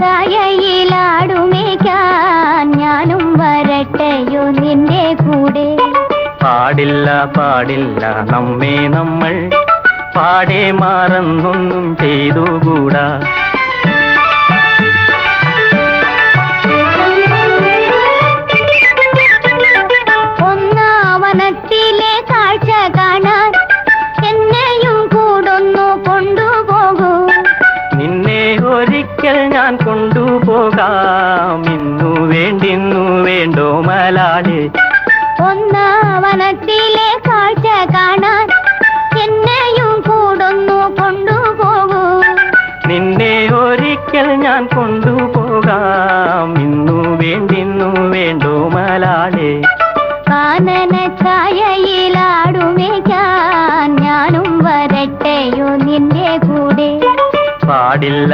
ചായയിലാടുമേക്കാൻ ഞാനും വരട്ടെയോ നിന്റെ കൂടെ. പാടില്ല പാടില്ല നമ്മെ നമ്മൾ പാടെ മാറന്നൊന്നും ചെയ്തുകൂടാ. ഒന്നാവനത്തിലെ കാഴ്ച കാണാൻ എന്നെയും കൂടൊന്നു കൊണ്ടുപോകൂ. നിന്നെ ഒരിക്കൽ ഞാൻ കൊണ്ടുപോകാം, ഇന്നു വേണ്ടിന്നു വേണ്ടോ മലാളി. ഒന്നാവനത്തിലെ കാഴ്ച കാണാൻ എന്നെയും കൂടൊന്നു കൊണ്ടുപോകൂ. നിന്നെ ഒരിക്കൽ ഞാൻ കൊണ്ടുപോകാം, ഇന്നു വേണ്ടിന്നു വേണ്ടോ മലാളി. കാനന ചായയിലാടുമേക്കാൻ ഞാനും വരട്ടെയോ നിന്റെ കൂടെ. പാടില്ല